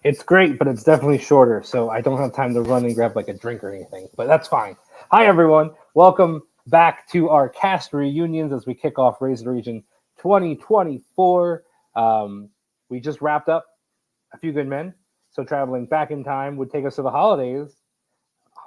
It's great, but it's definitely shorter, so I don't have time to run and grab like a drink or anything. But that's fine. Hi everyone, welcome back to our cast reunions as we kick off Razor Region 2024. We just wrapped up A Few Good Men, so traveling back in time would take us to the holidays.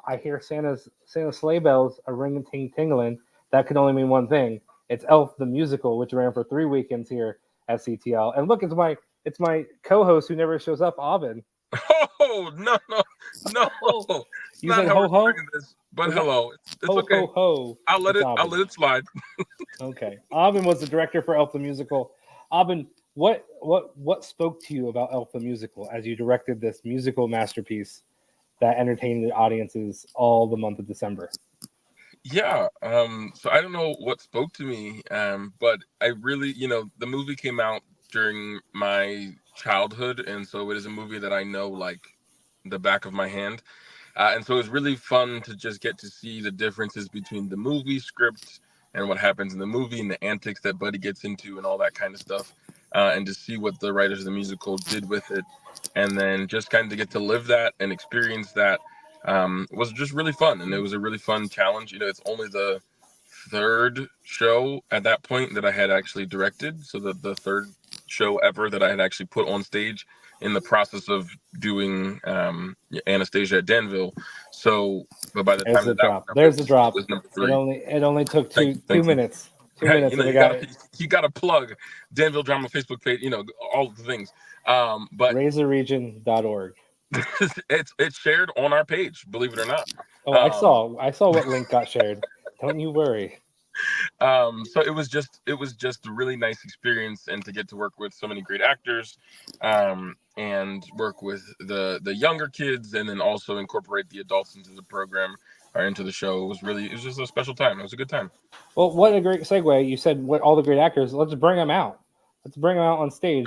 I hear Santa's sleigh bells are ringing tingling. That could only mean one thing. It's Elf the musical, which ran for 3 weekends here at CTL. And look, it's my co-host who never shows up, Avin. Oh no, no, no! It's You not said how ho we're ho? doing this. But Was that hello, it's ho okay. ho ho? I'll let It's it. I'll Avin. let it slide. Okay. Avin was the director for Elf the musical. Avin, what spoke to you about Elf the musical as you directed this musical masterpiece that entertained the audiences all the month of December? Yeah. So I don't know what spoke to me. But I really, the movie came out during my childhood, and so it is a movie that I know like the back of my hand. And so it was really fun to just get to see the differences between the movie script and what happens in the movie and the antics that Buddy gets into and all that kind of stuff. And to see what the writers of the musical did with it. And then just kind of get to live that and experience that was just really fun. And it was a really fun challenge. It's only the third show at that point that I had actually directed. So the third show ever that I had actually put on stage in the process of doing Anastasia at Danville. So, but by the There's time the that drop. was There's the it drop. was number It three. only took Thank two you, two thank you. minutes. Two Hey, minutes, and we you got got to plug Danville Drama Facebook page. All the things. But razorregion.org. it's shared on our page. Believe it or not. Oh, I saw what link got shared. Don't you worry. So it was just a really nice experience, and to get to work with so many great actors, and work with the younger kids, and then also incorporate the adults into the program or into the show. It was just a special time. It was a good time. Well, what a great segue. You said what all the great actors. Let's bring them out. Let's bring them out on stage.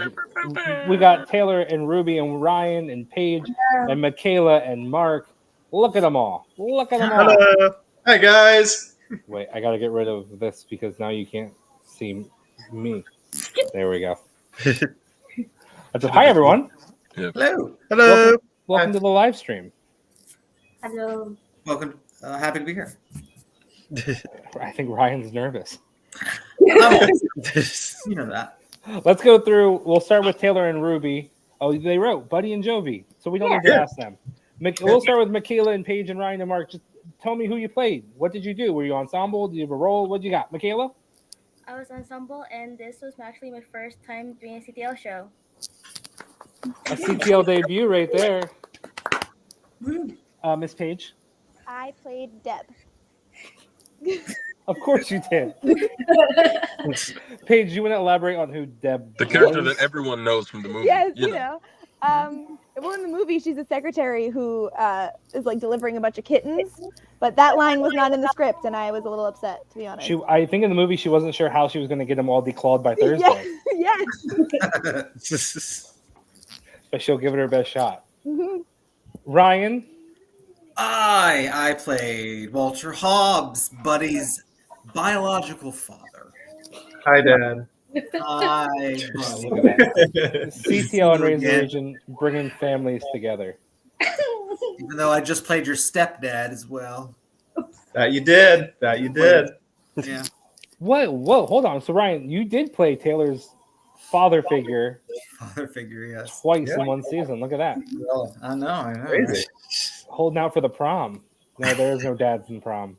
We got Taylor and Ruby and Ryan and Paige and Michaela and Mark. Look at them all. Look at them all. Hello. Hi, guys. Wait, I got to get rid of this because now you can't see me. There we go. Hi, everyone. Hello. Hello. Welcome to the live stream. Hello. Welcome. Happy to be here. I think Ryan's nervous. You know that. Let's go through. We'll start with Taylor and Ruby. Oh, they wrote Buddy and Jovi, so we don't need to ask them. We'll start with Michaela and Paige and Ryan and Mark. Just tell me who you played. What did you do? Were you ensemble? Did you have a role? What you got, Michaela? I was ensemble, and this was actually my first time doing a CTL show. A CTL debut right there. Miss Paige? I played Deb. Of course you did. Paige, you want to elaborate on who Deb The character was? that everyone knows from the movie. Yes, you know. Well, in the movie, she's a secretary who is like delivering a bunch of kittens, but that line was not in the script, and I was a little upset, to be honest. I think in the movie she wasn't sure how she was going to get them all declawed by Thursday, Yes. but she'll give it her best shot. Mhm. Ryan, I played Walter Hobbs, Buddy's biological father. Hi, Dad. Hi, look at that. CTL and Razor Region bringing families together. Even though I just played your stepdad as well. That you did. Yeah. What? Whoa, hold on. So Ryan, you did play Taylor's father figure Father figure, yes. twice in one season. Look at that. Well, I know. Crazy. Right? Holding out for the prom. No, there is no dads in prom.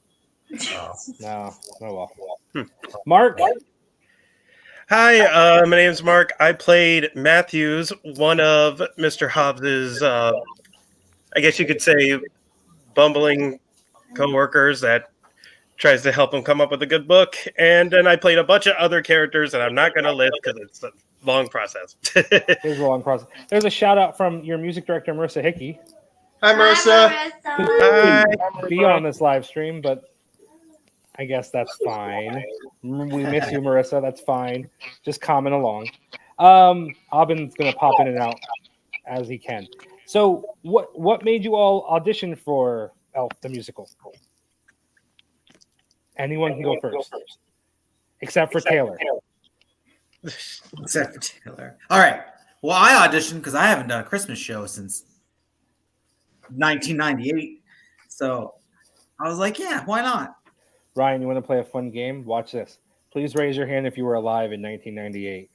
Oh. No. Oh well. Mark. Hi, my name's Mark. I played Matthews, one of Mr. Hobbs's, I guess you could say, bumbling coworkers that tries to help him come up with a good book. And then I played a bunch of other characters that I'm not going to list because it's a long process. There's a long process. There's a shout out from your music director, Marissa Hickey. Hi, Marissa. Hi. Be on this live stream, but I guess that's fine. We miss you, Marissa. That's fine. Just comment along. Aubin's gonna pop in and out as he can. So, what made you all audition for Elf the musical? Anyone can go first, except for Taylor. Except for Taylor. All right. Well, I auditioned because I haven't done a Christmas show since 1998. So I was like, yeah, why not? Ryan, you want to play a fun game? Watch this. Please raise your hand if you were alive in 1998.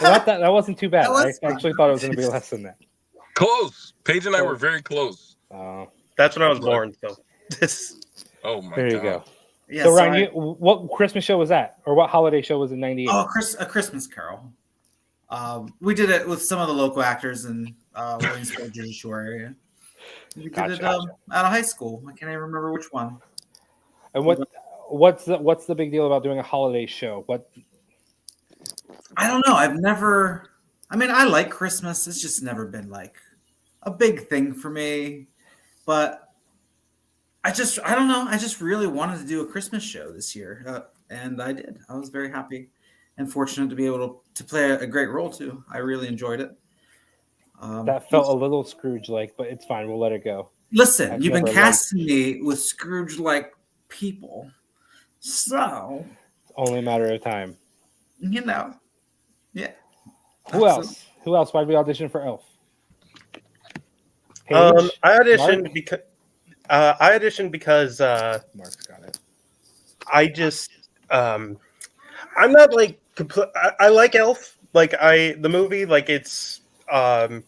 Well, that wasn't too bad. That was I actually thought it was going to be less than that. Close. Paige and I were very close. That's when I was born. So this. Oh my There god. you go. Yeah, So, so Ryan, what Christmas show was that? Or what holiday show was in 98? Oh, a Christmas Carol. We did it with some of the local actors in Williamsburg, Jersey Shore area. We did Gotcha, it gotcha. out of high school. I can't even remember which one. And what's the big deal about doing a holiday show? What? I don't know. I like Christmas. It's just never been like a big thing for me. But I don't know. I just really wanted to do a Christmas show this year. And I did. I was very happy and fortunate to be able to play a great role too. I really enjoyed it. That felt a little Scrooge-like, but it's fine. We'll let it go. Listen, I've you've been never casting me with Scrooge-like people. So, It's only a matter of time. yeah. Who Absolutely. else? Who else? Why'd we audition for Elf? Paige? I auditioned Mark? because Mark's got it. I just I'm not like I like Elf, like the movie, like it's like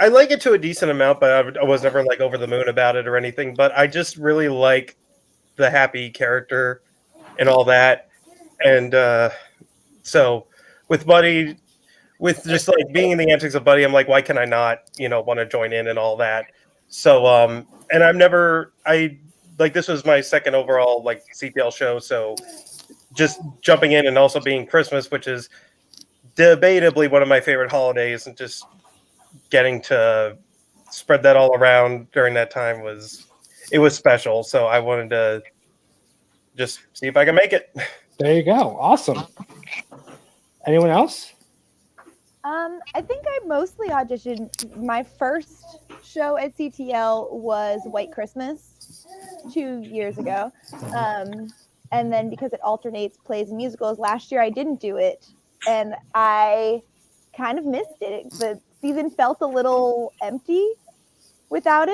I like it to a decent amount, but I was never like over the moon about it or anything. But I just really like the happy character and all that, and so with Buddy, with just like being in the antics of Buddy, I'm like, why can I not, want to join in and all that? So and I like this was my second overall like CPL show, so just jumping in and also being Christmas, which is debatably one of my favorite holidays, and just getting to spread that all around during that time was special. So I wanted to just see if I can make it. There you go. Awesome. Anyone else? I think I mostly auditioned. My first show at CTL was White Christmas 2 years ago. And then because it alternates plays and musicals, last year I didn't do it. And I kind of missed it. The season felt a little empty without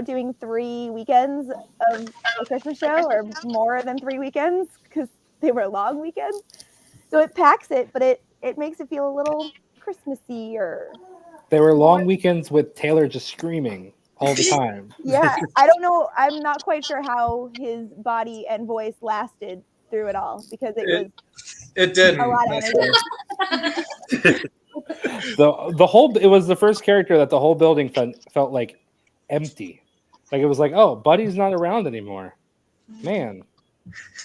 doing 3 weekends of a Christmas show, or more than 3 weekends, because they were long weekends. So it packs it, but it makes it feel a little Christmassy. Or They were long weekends with Taylor just screaming all the time. yeah, I don't know. I'm not quite sure how his body and voice lasted through it all, because it It didn't. was a lot of That's energy. It was the first character that the whole building felt like empty. Like it was like, oh, Buddy's not around anymore. Man.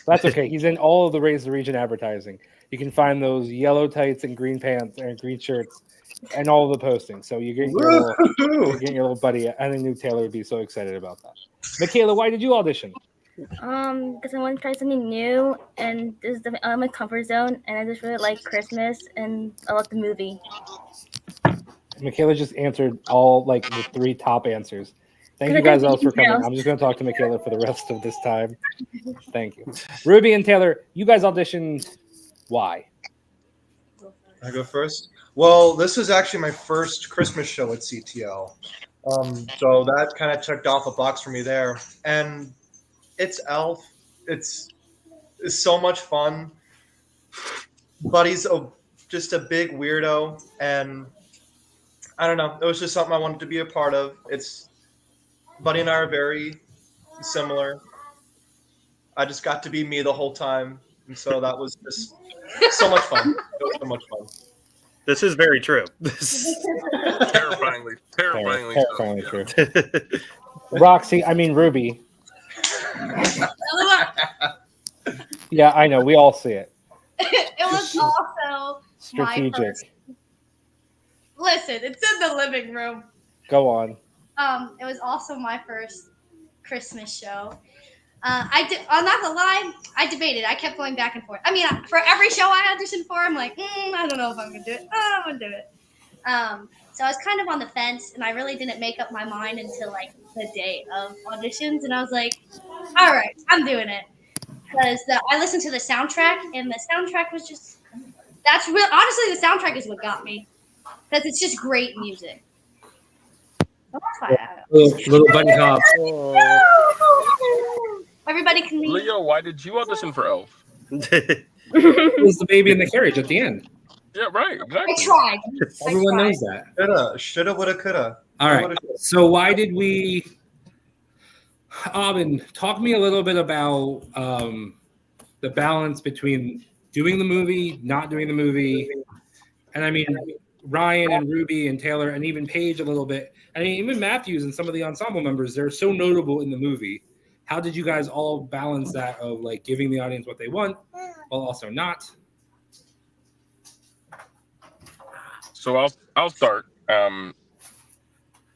That's okay. He's in all of the Raise the Region advertising. You can find those yellow tights and green pants and green shirts and all of the postings. So you get Woohoo! your little buddy. I knew Taylor would be so excited about that. Michaela, why did you audition? Because I want to try something new, and this is my comfort zone, and I just really like Christmas, and I love the movie. Michaela just answered all like the 3 top answers. Thank you guys else for coming. I'm just going to talk to Michaela for the rest of this time. Thank you. Ruby and Taylor, you guys auditioned. Why? I go first. Well, this was actually my first Christmas show at CTL, so that kind of checked off a box for me there. And it's Elf. It's so much fun. Buddy's just a big weirdo, and I don't know. It was just something I wanted to be a part of. Buddy and I are very similar. I just got to be me the whole time, and so that was just so much fun. It was so much fun. This is very true. Terrifyingly Terrifyingly so, true. Ruby. Yeah, I know. We all see it. It was also my Strategic. first. Listen, it's in the living room. Go on. It was also my first Christmas show. I'm not gonna lie, I debated. I kept going back and forth. I mean, for every show I auditioned for, I'm like, I don't know if I'm gonna do it. I'm gonna do it. So I was kind of on the fence, and I really didn't make up my mind until like the day of auditions, and I was like, all right, I'm doing it. because I listened to the soundtrack, and the soundtrack was just that's real. Honestly, the soundtrack is what got me because it's just great music. That's why Little bunny hop. everybody can leave. Leo, why did you audition for Elf? It was the baby in the carriage at the end. Yeah, right. Exactly. I tried. Everyone tried. knows that. Shoulda, woulda, coulda. All right. So why did we? Aubin, talk to me a little bit about the balance between doing the movie, not doing the movie, and I mean Ryan and Ruby and Taylor and even Paige a little bit. I mean even Matthews and some of the ensemble members. They're so notable in the movie. How did you guys all balance that of like giving the audience what they want while also not? So I'll start.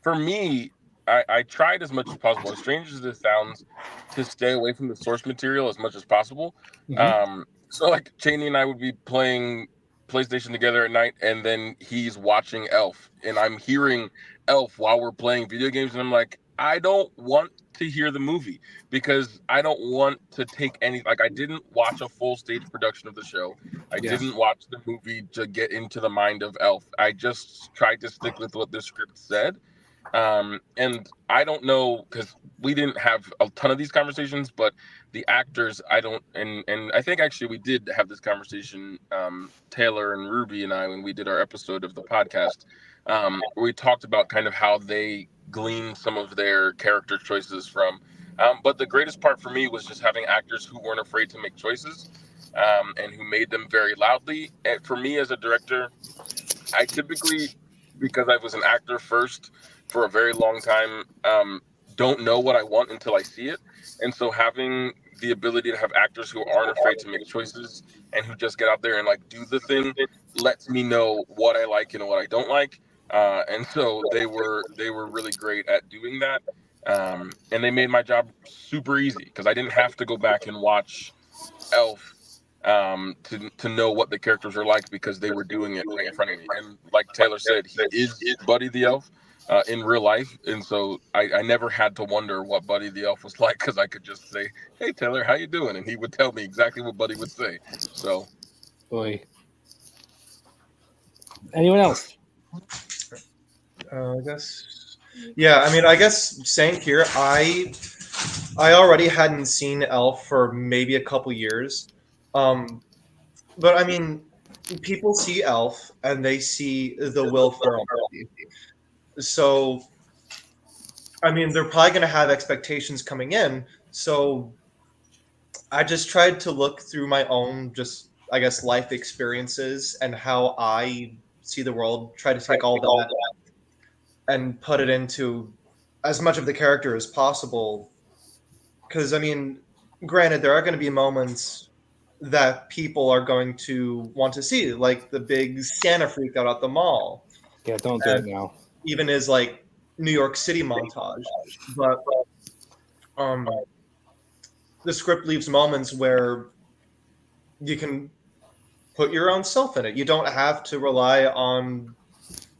For me, I tried as much as possible, as strange as this sounds, to stay away from the source material as much as possible. So like Cheney and I would be playing PlayStation together at night, and then he's watching Elf, and I'm hearing Elf while we're playing video games, and I'm like, I don't want to hear the movie because I don't want to take any, like I didn't watch a full stage production of the show. I didn't watch the movie to get into the mind of Elf. I just tried to stick with what the script said. And I don't know, because we didn't have a ton of these conversations, but the actors, I don't, and I think actually we did have this conversation, Taylor and Ruby and I, when we did our episode of the podcast, where we talked about kind of how they glean some of their character choices from. But the greatest part for me was just having actors who weren't afraid to make choices, and who made them very loudly. And for me as a director, I typically, because I was an actor first for a very long time, don't know what I want until I see it. And so having the ability to have actors who aren't afraid to make choices and who just get out there and like do the thing lets me know what I like and what I don't like. And so they were really great at doing that. And they made my job super easy because I didn't have to go back and watch Elf to know what the characters are like because they were doing it right in front of me. And like Taylor said, he is Buddy the Elf in real life. And so I never had to wonder what Buddy the Elf was like because I could just say, hey, Taylor, how you doing? And he would tell me exactly what Buddy would say. So. Boy. Anyone else? I guess. Yeah, I mean, I guess same here. I already hadn't seen Elf for maybe a couple years. But I mean, people see Elf and they see the Will Ferrell movie. So, I mean, they're probably going to have expectations coming in. So, I just tried to look through my own, just, I guess, life experiences and how I see the world, try to take all that and put it into as much of the character as possible. Because, I mean, granted, there are going to be moments that people are going to want to see, like the big Santa freak out at the mall. Yeah, don't do it now. Even his like New York City montage, but the script leaves moments where you can put your own self in it. You don't have to rely on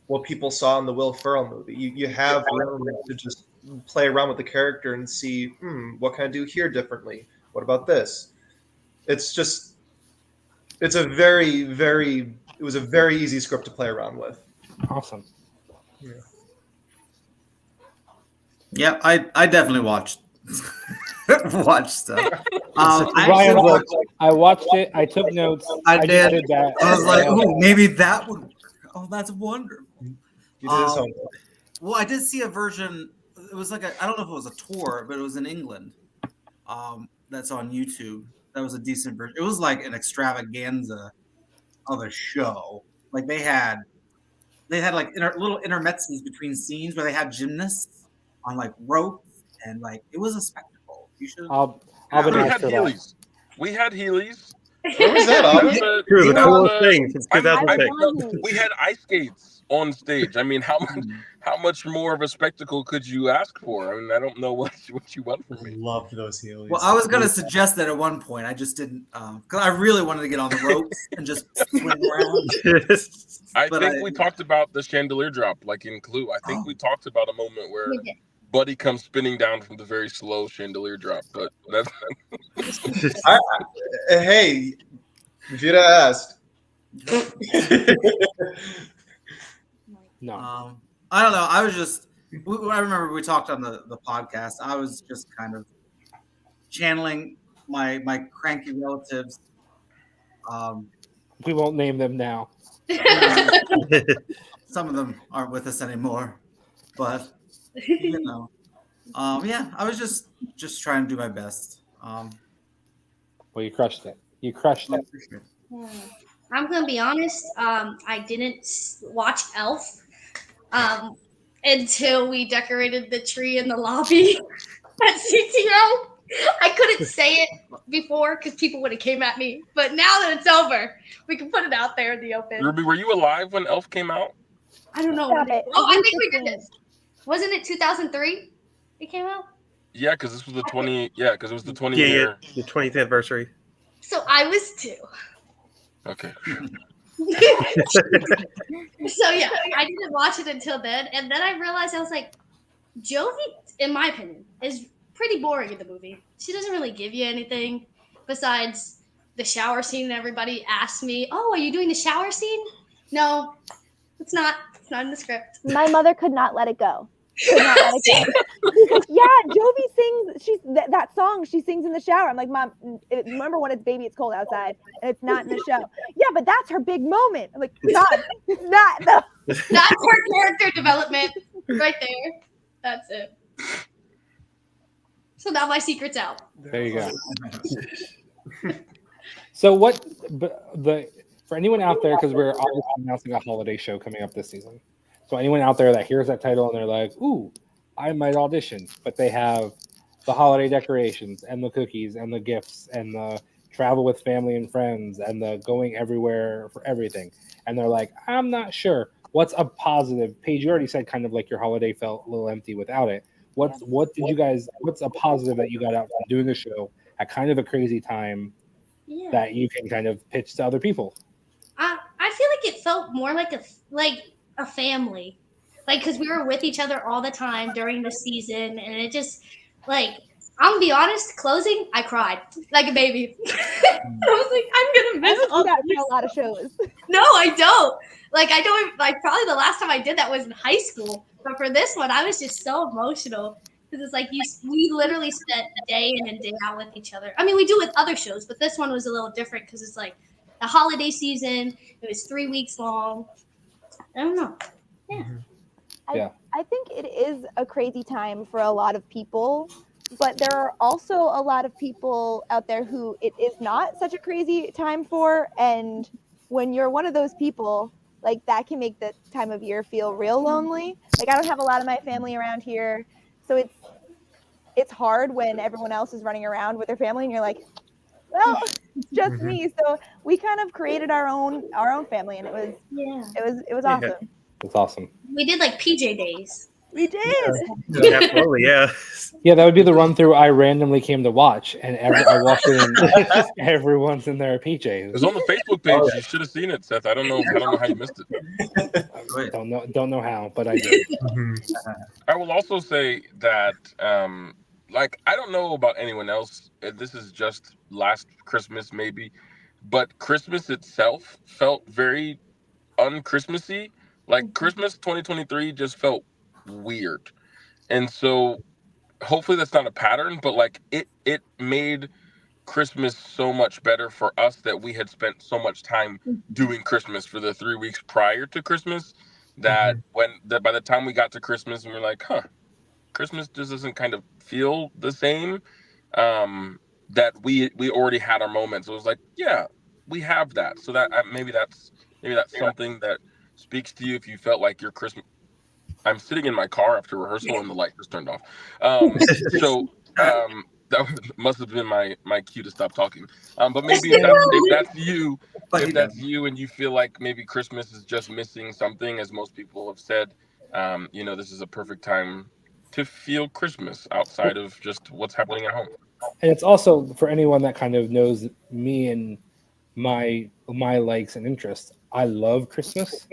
what people saw in the Will Ferrell movie. You have room to just play around with the character and see, what can I do here differently? What about this? It's a very, very, it was a very easy script to play around with. Awesome. Yeah, I definitely watched stuff. I watched it. I took notes. I did. Did that. I was like, oh, maybe that would. Oh, that's wonderful. You did his homework. Well, I did see a version. It was like I don't know if it was a tour, but it was in England. That's on YouTube. That was a decent version. It was like an extravaganza of a show. Like they had like little intermezzo's between scenes where they had gymnasts on like ropes, and like it was a spectacle. You should. We had Heelys. Where was that? It was a cool thing. It's 2006. We had ice skates on stage. I mean, how much more of a spectacle could you ask for? I mean, I don't know what you want from me. Loved those Heelys. Well, I was gonna suggest that at one point. I just didn't, because I really wanted to get on the ropes and just swing around. I think we talked about the chandelier drop, like in Clue. I think we talked about a moment where Buddy comes spinning down from the very slow chandelier drop. But that's Hey, if you'd have asked. No. I don't know. I was just. I remember we talked on the podcast. I was just kind of channeling my cranky relatives. We won't name them now. Some of them aren't with us anymore, but you know, yeah. I was just trying to do my best. Well, you crushed it. You crushed it. I'm gonna be honest. I didn't watch Elf until we decorated the tree in the lobby at CTO. I couldn't say it before because people would have came at me. But now that it's over, we can put it out there in the open. Ruby, were you alive when Elf came out? I don't know. Stop it. Oh, I think we did this. Wasn't it 2003? It came out. Yeah, because this was the 20. Yeah, because it was the 20 Yeah, year. the 20th anniversary. So I was 2. Okay. So yeah, I didn't watch it until then, and then I realized I was like, Jovi, in my opinion, is pretty boring in the movie. She doesn't really give you anything besides the shower scene. And everybody asked me, "Oh, are you doing the shower scene?" No, it's not. It's not in the script. My mother could not let it go. Could not let it go. Because, yeah, Jovi sings. She's that song she sings in the shower. I'm like, Mom, remember when it's Baby It's Cold Outside and it's not in the show? Yeah, but that's her big moment. I'm like, God, it's not. No. That's her character development right there. That's it. So now my secret's out. There you go. So what for anyone out there, because we're obviously announcing a holiday show coming up this season. So anyone out there that hears that title and they're like, ooh, I might audition, but they have the holiday decorations and the cookies and the gifts and the travel with family and friends and the going everywhere for everything. And they're like, I'm not sure. What's a positive? Paige, you already said kind of like your holiday felt a little empty without it. What's a positive that you got out from doing a show at kind of a crazy time that you can kind of pitch to other people? I feel like it felt more like a family, like because we were with each other all the time during the season, and it just like I'm gonna be honest, closing I cried like a baby. I was like, I'm gonna miss all that this. for a lot of shows. No, I don't. Like I don't like probably the last time I did that was in high school, but for this one I was just so emotional because it's like we literally spent day in and day out with each other. I mean, we do with other shows, but this one was a little different because it's like the holiday season. It was 3 weeks long. I don't know. Yeah. I think it is a crazy time for a lot of people, but there are also a lot of people out there who it is not such a crazy time for. And when you're one of those people, like that can make the time of year feel real lonely. Like I don't have a lot of my family around here. So it's hard when everyone else is running around with their family and you're like, well, it's just me. So we kind of created our own family, and it was awesome. It's awesome. We did like PJ days. We did. Yeah, absolutely, yeah. Yeah, that would be the run through I randomly came to watch, and I walked in and everyone's in their PJs. It was on the Facebook page. You should have seen it, Seth. I don't know how you missed it. Don't know how, but I did. I will also say that like I don't know about anyone else. This is just last Christmas maybe, but Christmas itself felt very un-Christmassy. Like Christmas 2023 just felt weird. And so hopefully that's not a pattern, but like it made Christmas so much better for us that we had spent so much time doing Christmas for the 3 weeks prior to Christmas that by the time we got to Christmas and we're like, Christmas just doesn't kind of feel the same. That we already had our moments. It was like, yeah, we have that. So that maybe that's something that speaks to you if you felt like your Christmas. I'm sitting in my car after rehearsal and the light just turned off. That must have been my cue to stop talking. But maybe if that's you and you feel like maybe Christmas is just missing something, as most people have said, this is a perfect time to feel Christmas outside of just what's happening at home. And it's also for anyone that kind of knows me and my likes and interests. I love Christmas.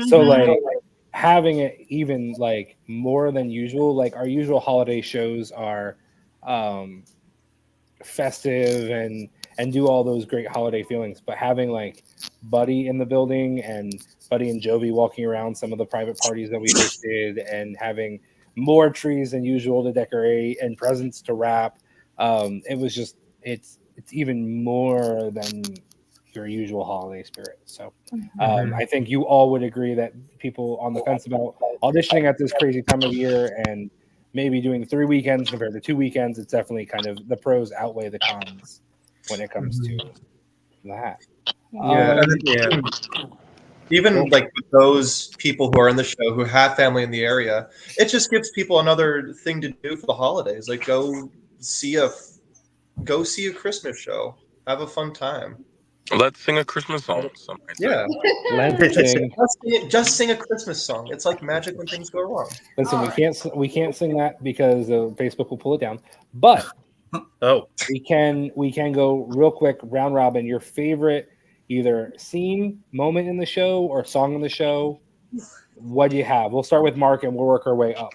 So like having it even like more than usual, like our usual holiday shows are festive and do all those great holiday feelings, but having like Buddy in the building and Buddy and Jovi walking around some of the private parties that we hosted, and having more trees than usual to decorate and presents to wrap, it was just it's even more than your usual holiday spirit. So I think you all would agree that people on the fence about auditioning at this crazy time of year and maybe doing 3 weekends compared to 2 weekends, it's definitely kind of the pros outweigh the cons when it comes to that. Yeah. Even like with those people who are in the show who have family in the area, it just gives people another thing to do for the holidays. Like go see a Christmas show, have a fun time. Let's sing a Christmas song. Some might say. Yeah, Let's sing. just sing a Christmas song. It's like magic when things go wrong. Listen, we can't sing that because Facebook will pull it down. But we can go real quick round robin. Your favorite either scene, moment in the show, or song in the show. What do you have? We'll start with Mark and we'll work our way up.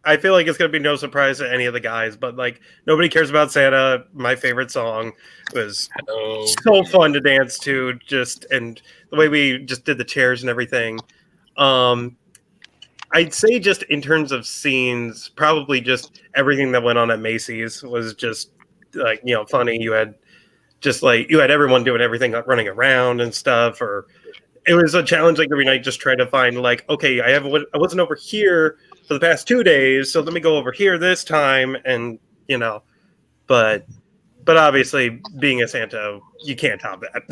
I feel like it's gonna be no surprise to any of the guys, but like Nobody Cares About Santa, my favorite song, was so fun to dance to. Just and the way we just did the chairs and everything. I'd say just in terms of scenes, probably just everything that went on at Macy's was just like, you know, funny. You had everyone doing everything, running around and stuff, or it was a challenge like every night, just trying to find like, okay, I wasn't over here for the past 2 days, so let me go over here this time, and you know, but obviously being a Santa, you can't top that.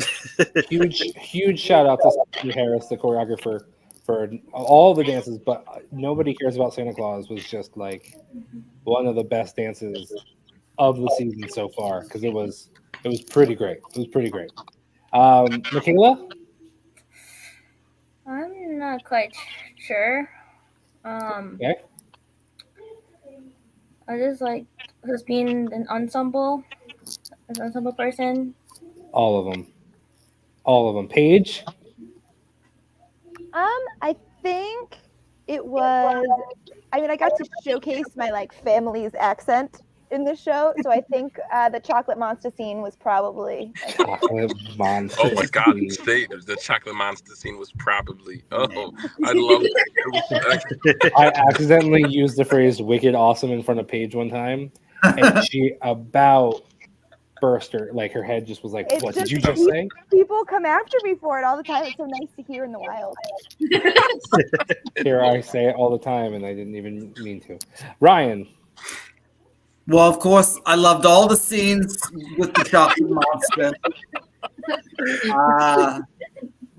huge shout out to Steve Harris, the choreographer, for all the dances, but Nobody Cares About Santa Claus was just like one of the best dances of the season so far, because it was pretty great. It was pretty great. Michaela? I'm not quite sure. Okay. I just like just being an ensemble person. All of them. Paige? I think it was. I mean, I got to showcase my like family's accent in the show, so I think the chocolate monster scene was probably. Chocolate monster. Oh my God! Say the chocolate monster scene was probably. Oh, I love it. I accidentally used the phrase "wicked awesome" in front of Paige one time, and she about burst her head just was like, It's "What just did you just say?" People come after me for it all the time. It's so nice to hear in the wild. Here I say it all the time, and I didn't even mean to. Ryan. Well, of course, I loved all the scenes with the chocolate monster.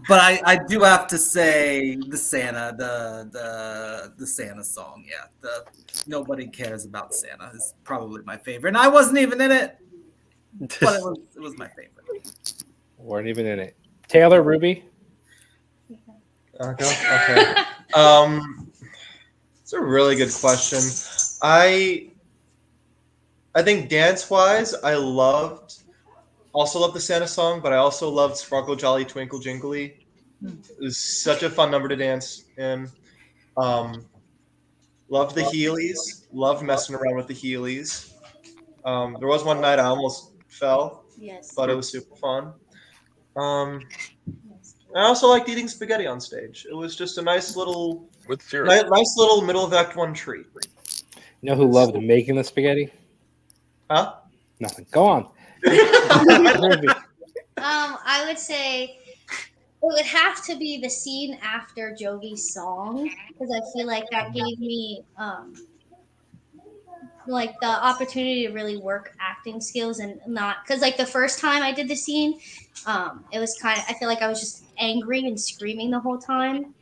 But I do have to say the Santa, the Santa song. Yeah, the Nobody Cares About Santa is probably my favorite. And I wasn't even in it, but it was my favorite. Weren't even in it. Taylor, Ruby. Okay. It's a really good question. I think dance-wise, I also loved the Santa song, but I also loved Sparkle Jolly Twinkle Jingly. It was such a fun number to dance in. Loved the Heelys. Loved messing around with the Heelys. There was one night I almost fell, but it was super fun. I also liked eating spaghetti on stage. It was just a nice little middle of Act 1 treat. You know who loved making the spaghetti? Huh? Nothing. Go on. I would say it would have to be the scene after Jovi's song, because I feel like that gave me like the opportunity to really work acting skills, and not because like the first time I did the scene, it was I feel like I was just angry and screaming the whole time.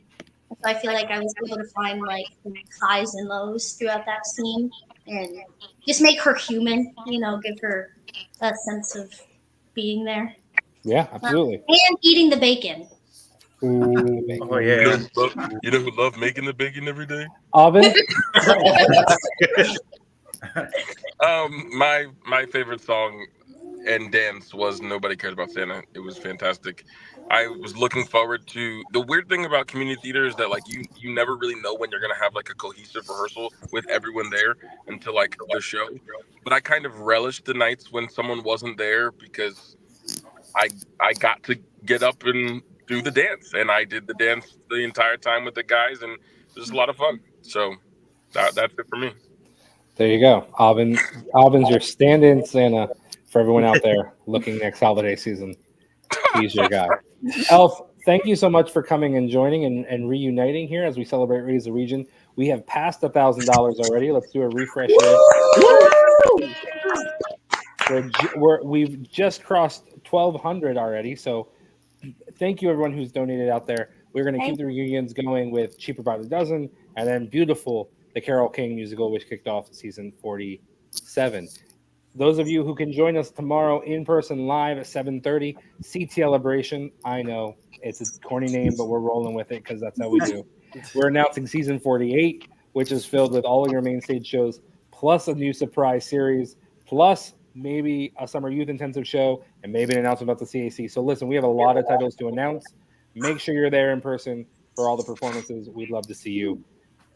So I feel like I was able to find like the highs and lows throughout that scene and just make her human, give her a sense of being there. Yeah, absolutely. And eating the bacon. Ooh, bacon. Oh yeah. You know who loved making the bacon every day? Oven. My favorite song and dance was Nobody Cares About Santa. It was fantastic. I was looking forward to the weird thing about community theater is that like you never really know when you're gonna have like a cohesive rehearsal with everyone there until like the show. But I kind of relished the nights when someone wasn't there because I got to get up and do the dance, and I did the dance the entire time with the guys, and it was a lot of fun. So that's it for me. There you go. Alvin's your stand-in Santa for everyone out there looking next holiday season. He's your guy. Elf, thank you so much for coming and joining and reuniting here as we celebrate Raise the Region. We have passed $1,000 already. Let's do a refresh here. We've just crossed 1,200 already. So thank you, everyone who's donated out there. We're going to keep the reunions going with Cheaper by the Dozen and then Beautiful, the Carole King musical, which kicked off season 47. Those of you who can join us tomorrow in person live at 7:30, CTL Liberation. I know it's a corny name, but we're rolling with it because that's how we do. We're announcing season 48, which is filled with all of your main stage shows, plus a new surprise series, plus maybe a summer youth intensive show, and maybe an announcement about the CAC. So listen, we have a lot of titles to announce. Make sure you're there in person for all the performances. We'd love to see you.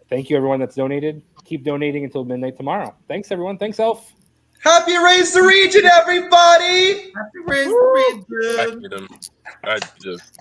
Thank you, everyone that's donated. Keep donating until midnight tomorrow. Thanks, everyone. Thanks, Elf. Happy Raise the Region, everybody! Happy Raise the Region. I just